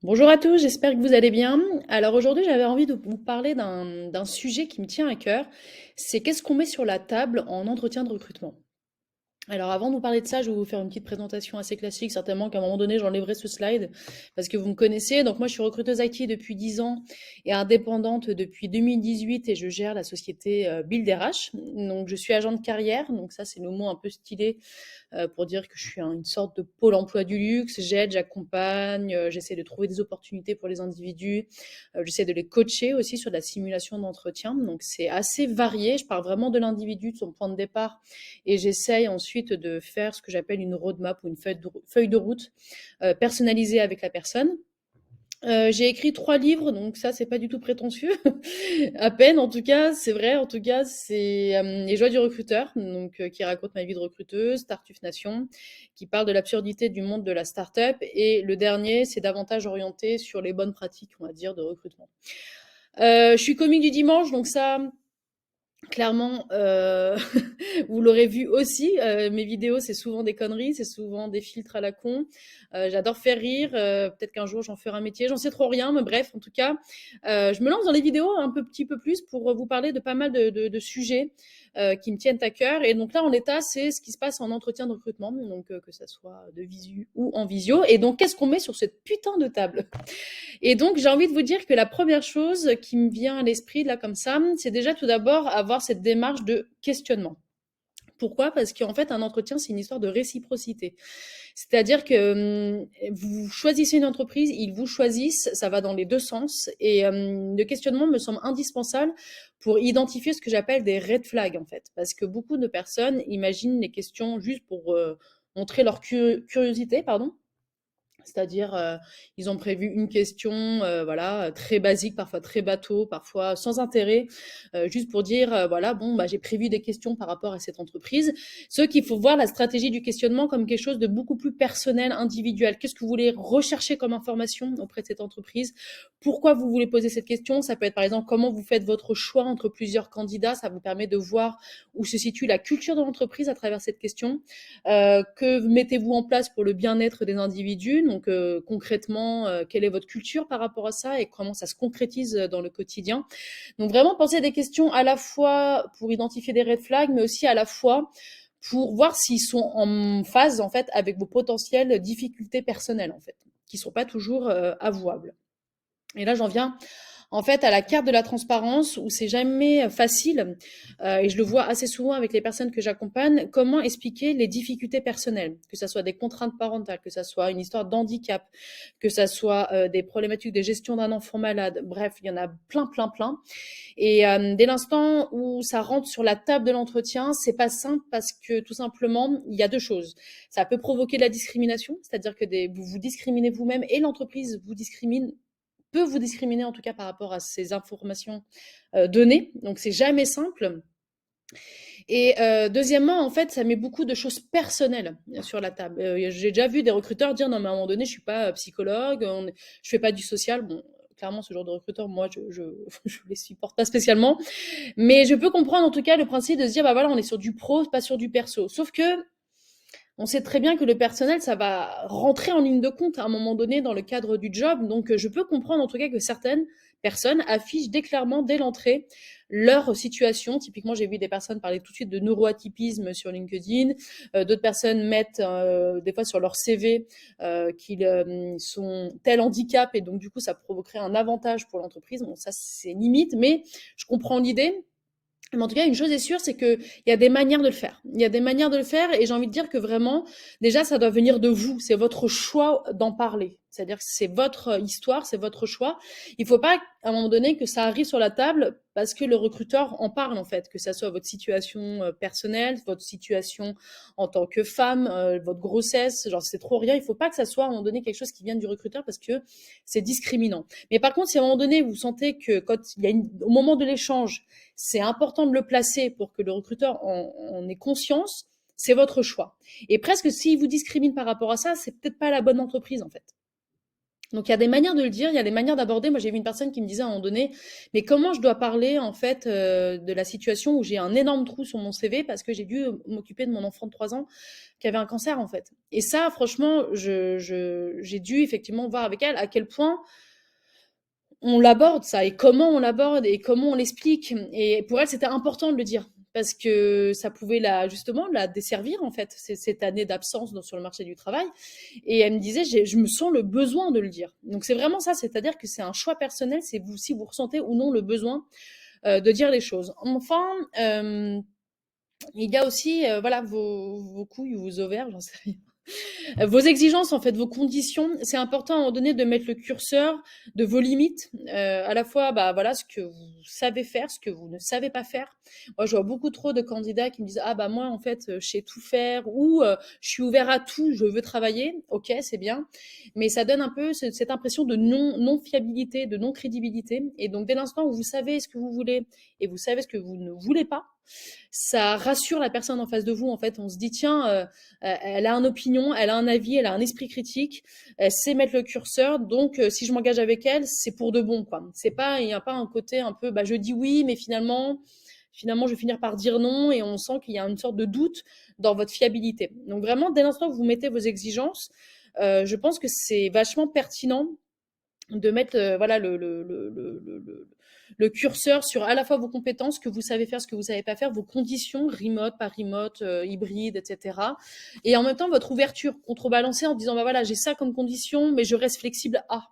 Bonjour à tous, j'espère que vous allez bien. Alors aujourd'hui, j'avais envie de vous parler d'un sujet qui me tient à cœur. C'est qu'est-ce qu'on met sur la table en entretien de recrutement. Alors avant de vous parler de ça, je vais vous faire une petite présentation assez classique. Certainement qu'à un moment donné, j'enlèverai ce slide parce que vous me connaissez. Donc moi, je suis recruteuse IT depuis 10 ans et indépendante depuis 2018 et je gère la société Build RH. Donc je suis agent de carrière. Donc ça, c'est le mot un peu stylé pour dire que je suis une sorte de pôle emploi du luxe. J'aide, j'accompagne, j'essaie de trouver des opportunités pour les individus. J'essaie de les coacher aussi sur de la simulation d'entretien. Donc c'est assez varié. Je pars vraiment de l'individu, de son point de départ, et j'essaye ensuite de faire ce que j'appelle une roadmap ou une feuille de route personnalisée avec la personne. J'ai écrit 3 livres, donc ça, c'est pas du tout prétentieux. À peine, en tout cas, c'est vrai. En tout cas, c'est Les joies du recruteur, donc qui raconte ma vie de recruteuse, Tartuffe Nation, qui parle de l'absurdité du monde de la start-up. Et le dernier, c'est davantage orienté sur les bonnes pratiques, on va dire, de recrutement. Je suis comique du dimanche, donc ça, clairement, vous l'aurez vu aussi, mes vidéos, c'est souvent des conneries, c'est souvent des filtres à la con. J'adore faire rire, peut-être qu'un jour j'en ferai un métier, j'en sais trop rien, mais bref, en tout cas, je me lance dans les vidéos petit peu plus pour vous parler de pas mal de sujets qui me tiennent à cœur. Et donc là, en l'état, c'est ce qui se passe en entretien de recrutement, donc que ça soit de visu ou en visio. Et donc, qu'est-ce qu'on met sur cette putain de table? Et donc, j'ai envie de vous dire que la première chose qui me vient à l'esprit, là, comme ça, c'est déjà tout d'abord avoir cette démarche de questionnement. Pourquoi? Parce qu'en fait, un entretien, c'est une histoire de réciprocité. C'est-à-dire que vous choisissez une entreprise, ils vous choisissent, ça va dans les deux sens. Et le questionnement me semble indispensable pour identifier ce que j'appelle des red flags, en fait. Parce que beaucoup de personnes imaginent les questions juste pour montrer leur curiosité, pardon. C'est-à-dire, ils ont prévu une question, voilà, très basique, parfois très bateau, parfois sans intérêt, juste pour dire, voilà, bon, bah, j'ai prévu des questions par rapport à cette entreprise. Ce qu'il faut voir la stratégie du questionnement comme quelque chose de beaucoup plus personnel, individuel. Qu'est-ce que vous voulez rechercher comme information auprès de cette entreprise? Pourquoi vous voulez poser cette question? Ça peut être, par exemple, comment vous faites votre choix entre plusieurs candidats. Ça vous permet de voir où se situe la culture de l'entreprise à travers cette question. Que mettez-vous en place pour le bien-être des individus? Donc concrètement, quelle est votre culture par rapport à ça et comment ça se concrétise dans le quotidien? Donc vraiment penser à des questions à la fois pour identifier des red flags, mais aussi à la fois pour voir s'ils sont en phase en fait avec vos potentielles difficultés personnelles en fait, qui sont pas toujours avouables. Et là, j'en viens en fait à la carte de la transparence où c'est jamais facile, et je le vois assez souvent avec les personnes que j'accompagne, comment expliquer les difficultés personnelles, que ça soit des contraintes parentales, que ça soit une histoire d'handicap, que ça soit des problématiques de gestion d'un enfant malade, bref, il y en a plein, plein, plein. Et dès l'instant où ça rentre sur la table de l'entretien, c'est pas simple parce que tout simplement, il y a deux choses. Ça peut provoquer de la discrimination, c'est-à-dire que vous vous discriminez vous-même et l'entreprise vous discrimine, peut vous discriminer en tout cas par rapport à ces informations données. Donc c'est jamais simple. Et deuxièmement, en fait, ça met beaucoup de choses personnelles sur la table. J'ai déjà vu des recruteurs dire non, mais à un moment donné, je suis pas psychologue, je fais pas du social. Bon, clairement, ce genre de recruteurs, moi, je les supporte pas spécialement. Mais je peux comprendre en tout cas le principe de se dire, bah voilà, on est sur du pro, pas sur du perso. Sauf que on sait très bien que le personnel, ça va rentrer en ligne de compte à un moment donné dans le cadre du job. Donc, je peux comprendre en tout cas que certaines personnes affichent clairement dès l'entrée leur situation. Typiquement, j'ai vu des personnes parler tout de suite de neuroatypisme sur LinkedIn. D'autres personnes mettent des fois sur leur CV qu'ils sont tel handicap et donc du coup, ça provoquerait un avantage pour l'entreprise. Bon, ça, c'est limite, mais je comprends l'idée. Mais en tout cas, une chose est sûre, c'est qu'il y a des manières de le faire. Il y a des manières de le faire et j'ai envie de dire que vraiment, déjà, ça doit venir de vous. C'est votre choix d'en parler. C'est-à-dire que c'est votre histoire, c'est votre choix. Il ne faut pas, à un moment donné, que ça arrive sur la table parce que le recruteur en parle, en fait. Que ça soit votre situation personnelle, votre situation en tant que femme, votre grossesse, genre c'est trop rien. Il ne faut pas que ça soit, à un moment donné, quelque chose qui vienne du recruteur parce que c'est discriminant. Mais par contre, si à un moment donné, vous sentez que quand il y a au moment de l'échange, c'est important de le placer pour que le recruteur en ait conscience, c'est votre choix. Et presque s'il vous discrimine par rapport à ça, c'est peut-être pas la bonne entreprise en fait. Donc, il y a des manières de le dire, il y a des manières d'aborder. Moi, j'ai vu une personne qui me disait à un moment donné, mais comment je dois parler, en fait, de la situation où j'ai un énorme trou sur mon CV parce que j'ai dû m'occuper de mon enfant de 3 ans qui avait un cancer, en fait. Et ça, franchement, j'ai dû effectivement voir avec elle à quel point on l'aborde ça et comment on l'aborde et comment on l'explique. Et pour elle, c'était important de le dire parce que ça pouvait justement la desservir en fait, cette année d'absence sur le marché du travail. Et elle me disait, je me sens le besoin de le dire. Donc c'est vraiment ça, c'est-à-dire que c'est un choix personnel, c'est vous si vous ressentez ou non le besoin de dire les choses. Enfin, il y a aussi voilà vos couilles ou vos ovaires, j'en sais rien. Vos exigences, en fait, vos conditions, c'est important à un moment donné de mettre le curseur de vos limites, à la fois, bah voilà, ce que vous savez faire, ce que vous ne savez pas faire. Moi, je vois beaucoup trop de candidats qui me disent ah bah moi en fait, je sais tout faire ou je suis ouvert à tout, je veux travailler. Ok, c'est bien, mais ça donne un peu cette impression de non fiabilité, de non crédibilité. Et donc dès l'instant où vous savez ce que vous voulez et vous savez ce que vous ne voulez pas, ça rassure la personne en face de vous. En fait, on se dit tiens, elle a une opinion, elle a un avis, elle a un esprit critique, elle sait mettre le curseur. Donc, si je m'engage avec elle, c'est pour de bon, quoi. C'est pas, il n'y a pas un côté un peu, bah, je dis oui, mais finalement, je vais finir par dire non, et on sent qu'il y a une sorte de doute dans votre fiabilité. Donc, vraiment, dès l'instant où vous mettez vos exigences, je pense que c'est vachement pertinent de mettre voilà le curseur sur à la fois vos compétences, ce que vous savez faire, ce que vous savez pas faire, vos conditions, remote, pas remote, hybride, etc. Et en même temps, votre ouverture, contrebalancer en disant, bah voilà, j'ai ça comme condition, mais je reste flexible à.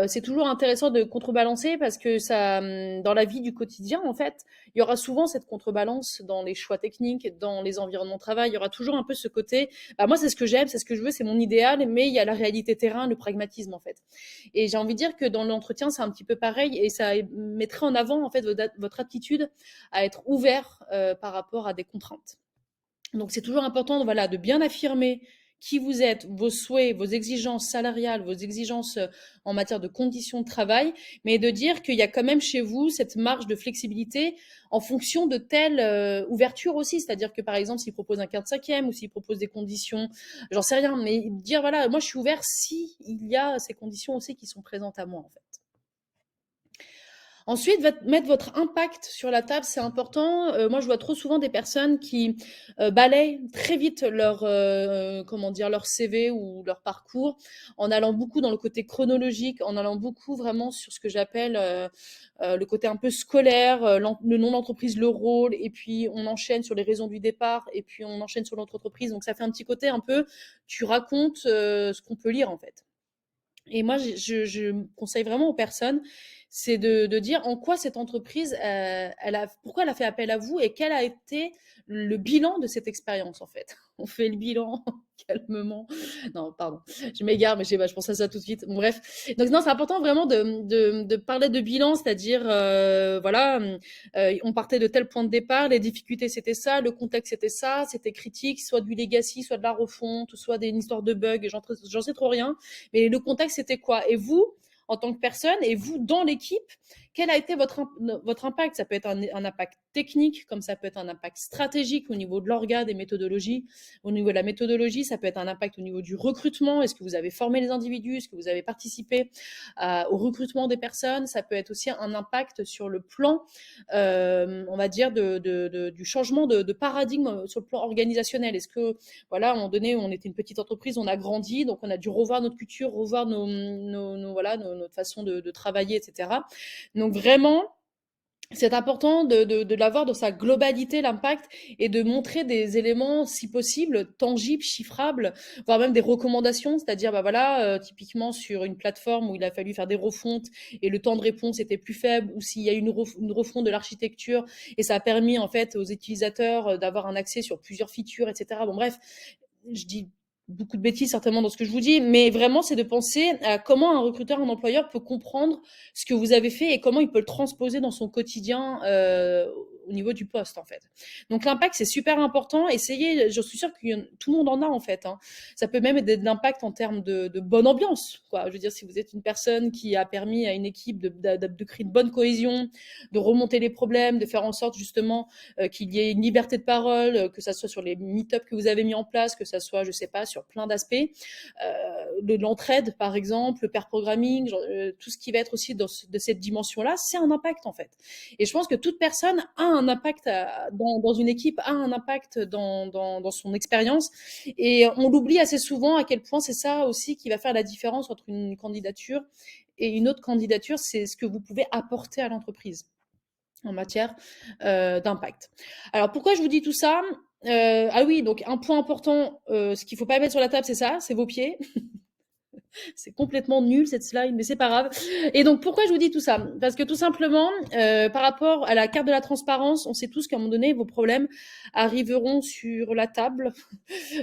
C'est toujours intéressant de contrebalancer parce que ça, dans la vie du quotidien, en fait, il y aura souvent cette contrebalance dans les choix techniques, dans les environnements de travail. Il y aura toujours un peu ce côté, bah moi c'est ce que j'aime, c'est ce que je veux, c'est mon idéal, mais il y a la réalité terrain, le pragmatisme en fait. Et j'ai envie de dire que dans l'entretien, c'est un petit peu pareil et ça mettrait en avant en fait votre aptitude à être ouvert par rapport à des contraintes. Donc c'est toujours important voilà, de bien affirmer qui vous êtes, vos souhaits, vos exigences salariales, vos exigences en matière de conditions de travail, mais de dire qu'il y a quand même chez vous cette marge de flexibilité en fonction de telle ouverture aussi. C'est-à-dire que par exemple, s'il propose un 4/5e ou s'il propose des conditions, j'en sais rien, mais dire voilà, moi je suis ouvert si il y a ces conditions aussi qui sont présentes à moi en fait. Ensuite, mettre votre impact sur la table, c'est important. Moi, je vois trop souvent des personnes qui balayent très vite comment dire, leur CV ou leur parcours, en allant beaucoup dans le côté chronologique, en allant beaucoup vraiment sur ce que j'appelle le côté un peu scolaire, le nom d'entreprise, le rôle, et puis on enchaîne sur les raisons du départ, et puis on enchaîne sur l'autre entreprise. Donc ça fait un petit côté un peu, tu racontes ce qu'on peut lire en fait. Et moi, je conseille vraiment aux personnes, c'est de dire en quoi cette entreprise, pourquoi elle a fait appel à vous et quel a été le bilan de cette expérience en fait. On fait le bilan calmement. Non, pardon, je m'égare, mais je sais pas, je pense à ça tout de suite. Bon, bref. Donc non, c'est important vraiment de parler de bilan, c'est-à-dire voilà, on partait de tel point de départ, les difficultés c'était ça, le contexte c'était ça, c'était critique, soit du legacy, soit de la refonte, soit une histoire de bug, j'en sais trop rien. Mais le contexte, c'était quoi? Et vous, en tant que personne, et vous, dans l'équipe, quel a été votre impact? Ça peut être un impact technique, comme ça peut être un impact stratégique au niveau de l'orga, des méthodologies. Au niveau de la méthodologie, ça peut être un impact au niveau du recrutement. Est-ce que vous avez formé les individus? Est-ce que vous avez participé au recrutement des personnes? Ça peut être aussi un impact sur le plan, on va dire, du changement de paradigme sur le plan organisationnel. Est-ce que voilà, à un moment donné, on était une petite entreprise, on a grandi, donc on a dû revoir notre culture, revoir notre façon de travailler, etc. Donc vraiment, c'est important de l'avoir dans sa globalité, l'impact, et de montrer des éléments, si possible, tangibles, chiffrables, voire même des recommandations, c'est-à-dire, bah voilà, typiquement sur une plateforme où il a fallu faire des refontes et le temps de réponse était plus faible, ou s'il y a une refonte de l'architecture et ça a permis en fait aux utilisateurs d'avoir un accès sur plusieurs features, etc. Bon bref, je dis beaucoup de bêtises certainement dans ce que je vous dis, mais vraiment c'est de penser à comment un recruteur, un employeur peut comprendre ce que vous avez fait et comment il peut le transposer dans son quotidien au niveau du poste, en fait. Donc l'impact, c'est super important. Essayez, je suis sûre que tout le monde en a, en fait, hein. Ça peut même être de l'impact en termes de bonne ambiance, quoi. Je veux dire, si vous êtes une personne qui a permis à une équipe de créer une bonne cohésion, de remonter les problèmes, de faire en sorte justement qu'il y ait une liberté de parole, que ça soit sur les meet-up que vous avez mis en place, que ça soit, je sais pas, sur plein d'aspects, de l'entraide par exemple, le pair programming, tout ce qui va être aussi de cette dimension-là, c'est un impact en fait. Et je pense que toute personne a un impact dans une équipe, a un impact dans son expérience. Et on l'oublie assez souvent à quel point c'est ça aussi qui va faire la différence entre une candidature et une autre candidature, c'est ce que vous pouvez apporter à l'entreprise en matière d'impact. Alors pourquoi je vous dis tout ça? Ah oui, donc un point important, ce qu'il ne faut pas mettre sur la table, c'est ça, c'est vos pieds. C'est complètement nul cette slide, mais c'est pas grave. Et donc pourquoi je vous dis tout ça? Parce que tout simplement, par rapport à la carte de la transparence, on sait tous qu'à un moment donné, vos problèmes arriveront sur la table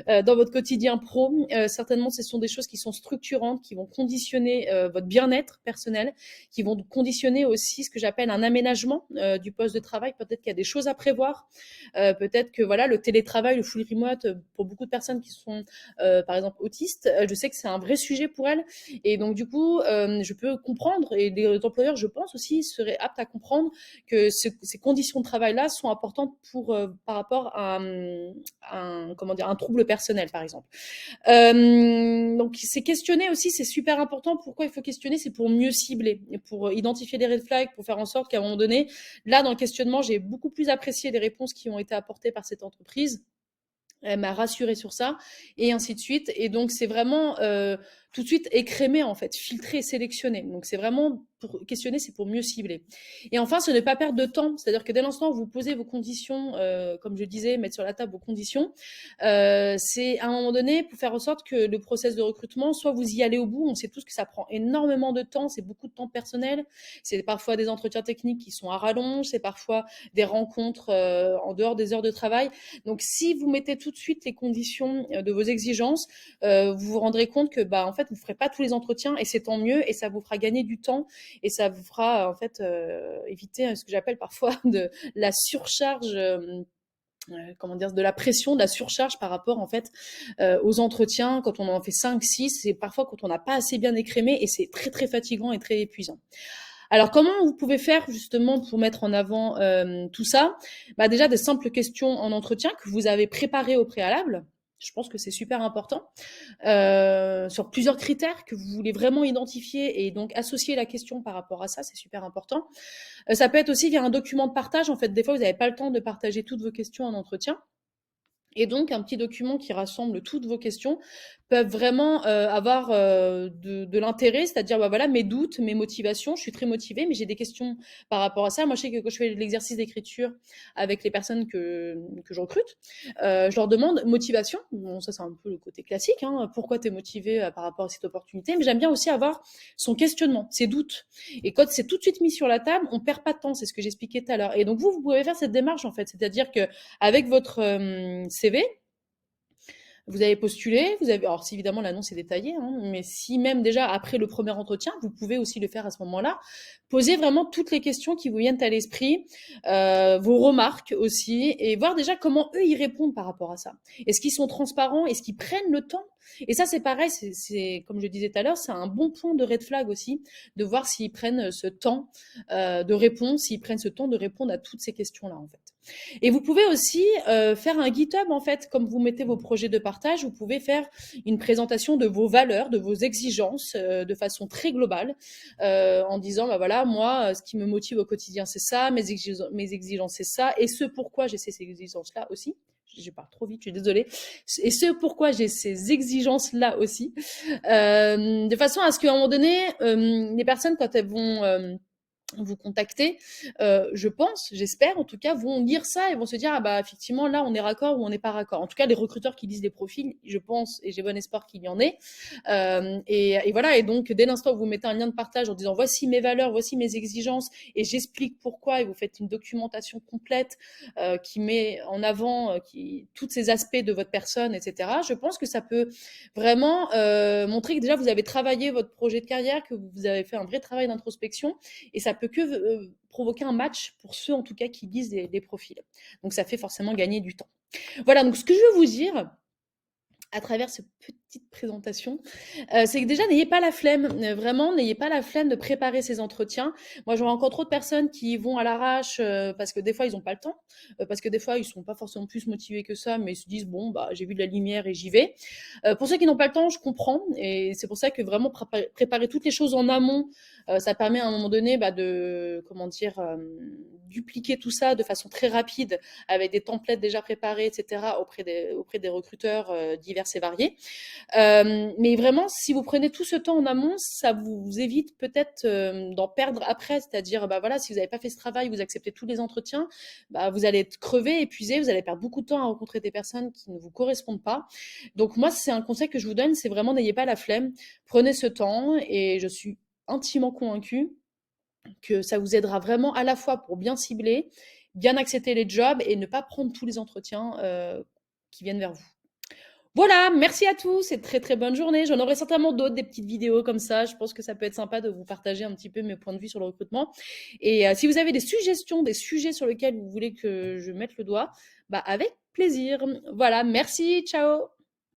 dans votre quotidien pro. Certainement, ce sont des choses qui sont structurantes, qui vont conditionner votre bien-être personnel, qui vont conditionner aussi ce que j'appelle un aménagement du poste de travail. Peut-être qu'il y a des choses à prévoir. Peut-être que voilà, le télétravail, le full remote, pour beaucoup de personnes qui sont, par exemple, autistes, je sais que c'est un vrai sujet pour elles. Et donc, du coup, je peux comprendre, et les employeurs, je pense aussi, seraient aptes à comprendre que ces conditions de travail-là sont importantes par rapport à comment dire, un trouble personnel, par exemple. Donc, c'est questionner aussi, c'est super important. Pourquoi il faut questionner? C'est pour mieux cibler, pour identifier des red flags, pour faire en sorte qu'à un moment donné, là, dans le questionnement, j'ai beaucoup plus apprécié les réponses qui ont été apportées par cette entreprise. Elle m'a rassurée sur ça, et ainsi de suite. Et donc, c'est vraiment tout de suite écrémé, en fait, filtré, sélectionné. Donc, c'est vraiment pour questionner, c'est pour mieux cibler. Et enfin, ce n'est pas perdre de temps. C'est-à-dire que dès l'instant où vous posez vos conditions, comme je disais, mettre sur la table vos conditions, c'est à un moment donné pour faire en sorte que le process de recrutement, soit vous y allez au bout. On sait tous que ça prend énormément de temps, c'est beaucoup de temps personnel. C'est parfois des entretiens techniques qui sont à rallonge, c'est parfois des rencontres en dehors des heures de travail. Donc, si vous mettez tout de suite les conditions de vos exigences, vous vous rendrez compte que, bah, en fait, vous ne ferez pas tous les entretiens, et c'est tant mieux, et ça vous fera gagner du temps, et ça vous fera, en fait, éviter ce que j'appelle parfois de la surcharge. Comment dire, de la pression, de la surcharge par rapport en fait aux entretiens. Quand on en fait 5, 6, c'est parfois quand on n'a pas assez bien écrémé, et c'est très très fatigant et très épuisant. Alors, comment vous pouvez faire justement pour mettre en avant tout ça? Bah, déjà, des simples questions en entretien que vous avez préparées au préalable. Je pense que c'est super important. Sur plusieurs critères que vous voulez vraiment identifier, et donc associer la question par rapport à ça, c'est super important. Ça peut être aussi via un document de partage. En fait, des fois, vous n'avez pas le temps de partager toutes vos questions en entretien. Et donc, un petit document qui rassemble toutes vos questions peuvent vraiment avoir de l'intérêt, c'est-à-dire, bah, voilà, mes doutes, mes motivations. Je suis très motivée, mais j'ai des questions par rapport à ça. Moi, je sais que quand je fais l'exercice d'écriture avec les personnes que je recrute, je leur demande motivation. Bon, ça, c'est un peu le côté classique, hein. Pourquoi tu es motivé par rapport à cette opportunité? Mais j'aime bien aussi avoir son questionnement, ses doutes. Et quand c'est tout de suite mis sur la table, on perd pas de temps. C'est ce que j'expliquais tout à l'heure. Et donc, vous pouvez faire cette démarche, en fait. C'est-à-dire que avec votre CV, vous avez postulé, vous avez, alors si évidemment l'annonce est détaillée, hein, mais si même déjà après le premier entretien, vous pouvez aussi le faire à ce moment-là, poser vraiment toutes les questions qui vous viennent à l'esprit, vos remarques aussi, et voir déjà comment eux ils répondent par rapport à ça. Est-ce qu'ils sont transparents? Est-ce qu'ils prennent le temps? Et ça, c'est pareil, c'est comme je disais tout à l'heure, c'est un bon point de red flag aussi, de voir s'ils prennent ce temps de réponse, s'ils prennent ce temps de répondre à toutes ces questions-là, en fait. Et vous pouvez aussi faire un GitHub, en fait, comme vous mettez vos projets de partage, vous pouvez faire une présentation de vos valeurs, de vos exigences de façon très globale, en disant, bah voilà, moi, ce qui me motive au quotidien, c'est ça, mes exigences, c'est ça, et ce pourquoi j'ai ces exigences-là aussi. Je parle trop vite, je suis désolée. Et ce pourquoi j'ai ces exigences-là aussi, de façon à ce qu'à un moment donné, les personnes, quand elles vont vous contacter, je pense, j'espère en tout cas, vont lire ça et vont se dire, ah bah effectivement là on est raccord ou on n'est pas raccord. En tout cas, les recruteurs qui lisent les profils, je pense et j'ai bon espoir qu'il y en ait. Et voilà, et donc dès l'instant où vous mettez un lien de partage en disant voici mes valeurs, voici mes exigences, et j'explique pourquoi, et vous faites une documentation complète qui met en avant tous ces aspects de votre personne, etc. Je pense que ça peut vraiment montrer que déjà vous avez travaillé votre projet de carrière, que vous avez fait un vrai travail d'introspection, et ça peut que provoquer un match pour ceux en tout cas qui lisent des profils. Donc ça fait forcément gagner du temps. Voilà, donc ce que je veux vous dire à travers cette petite présentation, c'est que déjà n'ayez pas la flemme, vraiment n'ayez pas la flemme de préparer ces entretiens. Moi, je vois encore trop de personnes qui vont à l'arrache, parce que des fois ils ont pas le temps, parce que des fois ils sont pas forcément plus motivés que ça, mais ils se disent: «Bon, bah, j'ai vu de la lumière et j'y vais». Pour ceux qui n'ont pas le temps, je comprends et c'est pour ça que vraiment préparer toutes les choses en amont, ça permet à un moment donné, bah, de comment dire? Dupliquer tout ça de façon très rapide avec des templates déjà préparés et cetera auprès des recruteurs, divers et variés. Mais vraiment, si vous prenez tout ce temps en amont, ça vous évite peut-être d'en perdre après. C'est-à-dire, bah voilà, si vous n'avez pas fait ce travail, vous acceptez tous les entretiens, bah, vous allez être crevé, épuisé, vous allez perdre beaucoup de temps à rencontrer des personnes qui ne vous correspondent pas. Donc moi, c'est un conseil que je vous donne, c'est vraiment n'ayez pas la flemme, prenez ce temps et je suis intimement convaincue que ça vous aidera vraiment à la fois pour bien cibler, bien accepter les jobs et ne pas prendre tous les entretiens qui viennent vers vous. Voilà, merci à tous et très très bonne journée. J'en aurai certainement d'autres, des petites vidéos comme ça. Je pense que ça peut être sympa de vous partager un petit peu mes points de vue sur le recrutement. Et si vous avez des suggestions, des sujets sur lesquels vous voulez que je mette le doigt, bah avec plaisir. Voilà, merci, ciao.